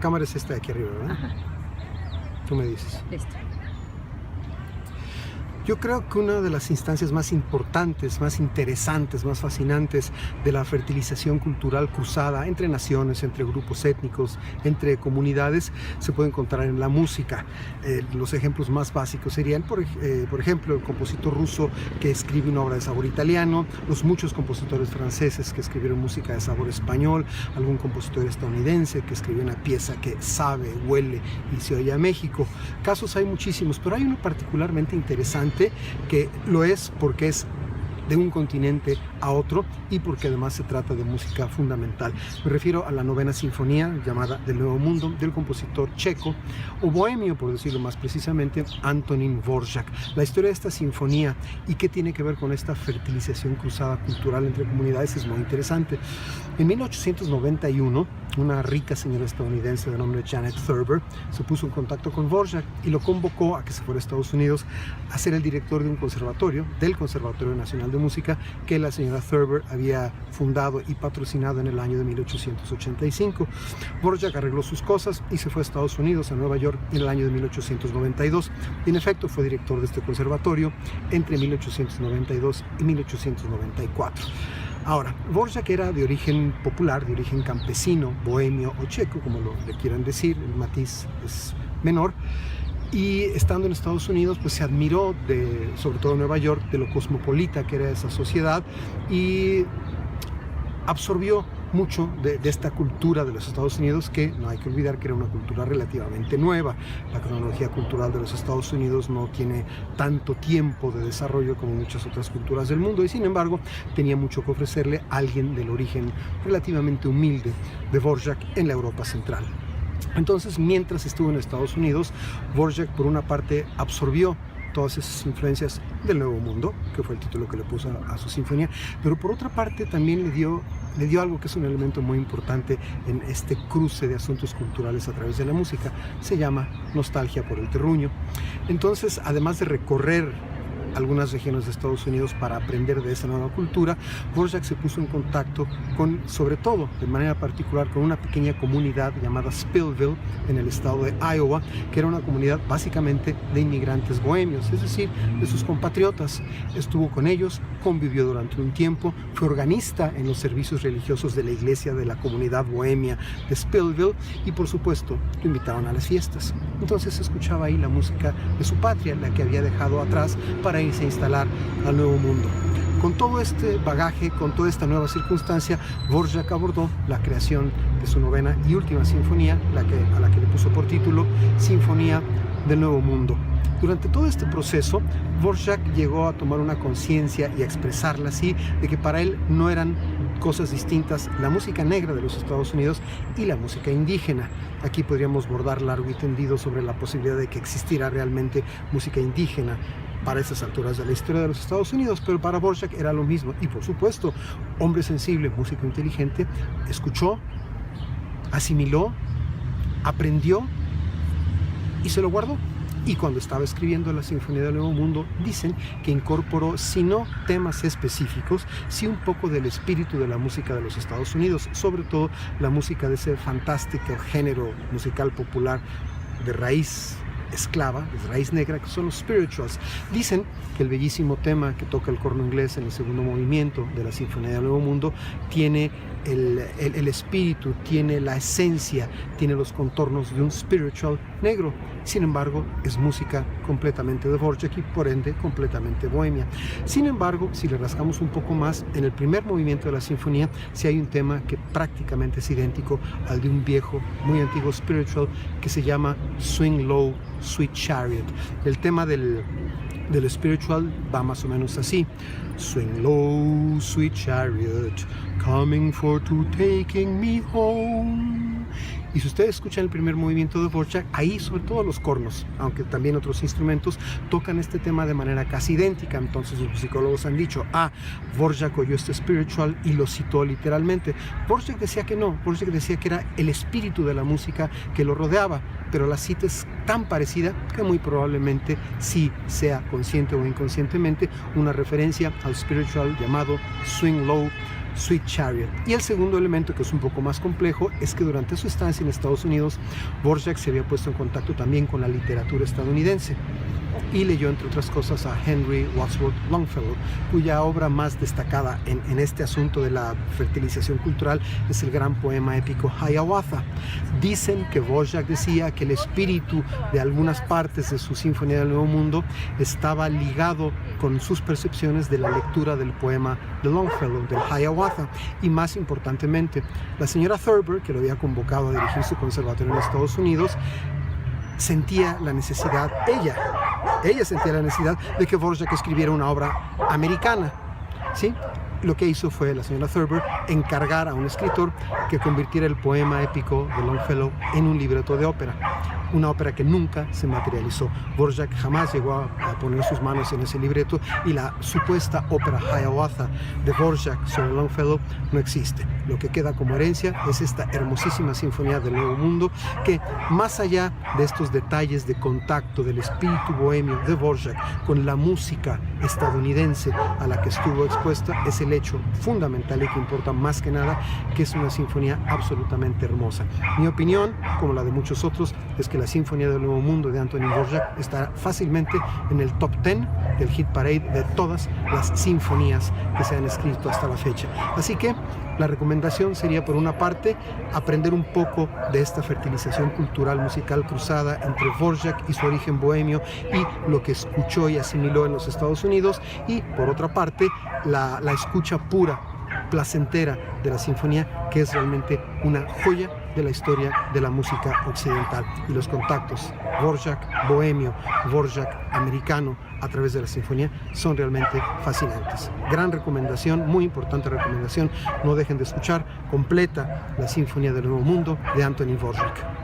cámara es esta de aquí arriba, ¿verdad? Ajá. Tú me dices. Listo. Yo creo que una de las instancias más importantes, más interesantes, más fascinantes de la fertilización cultural cruzada entre naciones, entre grupos étnicos, entre comunidades, se puede encontrar en la música. Los ejemplos más básicos serían, por ejemplo, el compositor ruso que escribe una obra de sabor italiano, los muchos compositores franceses que escribieron música de sabor español, algún compositor estadounidense que escribió una pieza que sabe, huele y se oye a México. Casos hay muchísimos, pero hay uno particularmente interesante que lo es porque es de un continente a otro y porque además se trata de música fundamental. Me refiero a la novena sinfonía llamada Del Nuevo Mundo del compositor checo o bohemio, por decirlo más precisamente, Antonín Dvořák. La historia de esta sinfonía y qué tiene que ver con esta fertilización cruzada cultural entre comunidades es muy interesante. En 1891, una rica señora estadounidense de nombre Janet Thurber se puso en contacto con Dvořák y lo convocó a que se fuera a Estados Unidos a ser el director de un conservatorio, del Conservatorio Nacional de Música, que la señora Thurber había fundado y patrocinado en el año de 1885. Dvořák arregló sus cosas y se fue a Estados Unidos, a Nueva York, en el año de 1892. Y en efecto fue director de este conservatorio entre 1892 y 1894. Ahora, Dvořák era de origen popular, de origen campesino, bohemio o checo, como le quieran decir, el matiz es menor. Y estando en Estados Unidos, pues se admiró, sobre todo en Nueva York, de lo cosmopolita que era esa sociedad y absorbió mucho de esta cultura de los Estados Unidos, que no hay que olvidar que era una cultura relativamente nueva. La cronología cultural de los Estados Unidos no tiene tanto tiempo de desarrollo como muchas otras culturas del mundo y sin embargo tenía mucho que ofrecerle a alguien del origen relativamente humilde de Dvořák en la Europa central. Entonces, mientras estuvo en Estados Unidos, Dvořák por una parte absorbió todas esas influencias del Nuevo Mundo, que fue el título que le puso a su sinfonía, pero por otra parte también le dio algo que es un elemento muy importante en este cruce de asuntos culturales a través de la música. Se llama nostalgia por el terruño. Entonces, además de recorrer algunas regiones de Estados Unidos para aprender de esa nueva cultura, Dvořák se puso en contacto con, sobre todo, de manera particular, con una pequeña comunidad llamada Spillville en el estado de Iowa, que era una comunidad básicamente de inmigrantes bohemios, es decir, de sus compatriotas. Estuvo con ellos, convivió durante un tiempo, fue organista en los servicios religiosos de la iglesia de la comunidad bohemia de Spillville y, por supuesto, lo invitaron a las fiestas. Entonces escuchaba ahí la música de su patria, la que había dejado atrás para irse a instalar al Nuevo Mundo. Con todo este bagaje, con toda esta nueva circunstancia, Dvořák abordó la creación de su novena y última sinfonía, a la que le puso por título Sinfonía del Nuevo Mundo. Durante todo este proceso, Dvořák llegó a tomar una conciencia y a expresarla así, de que para él no eran cosas distintas la música negra de los Estados Unidos y la música indígena. Aquí podríamos bordar largo y tendido sobre la posibilidad de que existiera realmente música indígena para esas alturas de la historia de los Estados Unidos, pero para Dvořák era lo mismo. Y por supuesto, hombre sensible, músico inteligente, escuchó, asimiló, aprendió y se lo guardó. Y cuando estaba escribiendo la Sinfonía del Nuevo Mundo, dicen que incorporó, si no temas específicos, sí un poco del espíritu de la música de los Estados Unidos, sobre todo la música de ese fantástico género musical popular de raíz esclava, de raíz negra, que son los spirituals. Dicen que el bellísimo tema que toca el corno inglés en el segundo movimiento de la Sinfonía del Nuevo Mundo tiene el espíritu, tiene la esencia, tiene los contornos de un spiritual negro. Sin embargo, es música completamente de Dvořák y por ende completamente bohemia. Sin embargo, si le rascamos un poco más, en el primer movimiento de la sinfonía sí hay un tema que prácticamente es idéntico al de un viejo, muy antiguo spiritual que se llama Swing Low, Sweet Chariot. El tema del spiritual va más o menos así: Swing low, sweet chariot, coming for to taking me home. Y si ustedes escuchan el primer movimiento de Dvořák, ahí sobre todo los cornos, aunque también otros instrumentos, tocan este tema de manera casi idéntica. Entonces los musicólogos han dicho, Dvořák oyó este spiritual y lo citó literalmente. Dvořák decía que no, Dvořák decía que era el espíritu de la música que lo rodeaba, pero la cita es tan parecida que muy probablemente sí sea consciente o inconscientemente una referencia al spiritual llamado Swing Low, Sweet Chariot. Y el segundo elemento, que es un poco más complejo, es que durante su estancia en Estados Unidos, Dvorak se había puesto en contacto también con la literatura estadounidense y leyó, entre otras cosas, a Henry Wadsworth Longfellow, cuya obra más destacada en este asunto de la fertilización cultural es el gran poema épico Hiawatha. Dicen que Dvorak decía que el espíritu de algunas partes de su Sinfonía del Nuevo Mundo estaba ligado con sus percepciones de la lectura del poema de Longfellow, del Hiawatha. Y más importantemente, la señora Thurber, que lo había convocado a dirigir su conservatorio en Estados Unidos, sentía la necesidad, ella sentía la necesidad de que Dvorak escribiera una obra americana, ¿sí? Lo que hizo fue la señora Thurber encargar a un escritor que convirtiera el poema épico de Longfellow en un libreto de ópera, una ópera que nunca se materializó. Dvorak jamás llegó a poner sus manos en ese libreto y la supuesta ópera Hiawatha de Dvorak sobre Longfellow no existe. Lo que queda como herencia es esta hermosísima Sinfonía del Nuevo Mundo, que más allá de estos detalles de contacto del espíritu bohemio de Dvorak con la música estadounidense a la que estuvo expuesta, es el hecho fundamental y que importa más que nada, que es una sinfonía absolutamente hermosa. Mi opinión, como la de muchos otros, es que la Sinfonía del Nuevo Mundo de Antonín Dvorak está fácilmente en el top 10 del hit parade de todas las sinfonías que se han escrito hasta la fecha. Así que la recomendación sería, por una parte, aprender un poco de esta fertilización cultural musical cruzada entre Dvorak y su origen bohemio y lo que escuchó y asimiló en los Estados Unidos, y por otra parte la escucha pura, placentera de la sinfonía, que es realmente una joya de la historia de la música occidental, y los contactos Dvorak bohemio, Dvorak americano a través de la sinfonía son realmente fascinantes. Gran recomendación, muy importante recomendación, no dejen de escuchar completa la Sinfonía del Nuevo Mundo de Antonín Dvorak.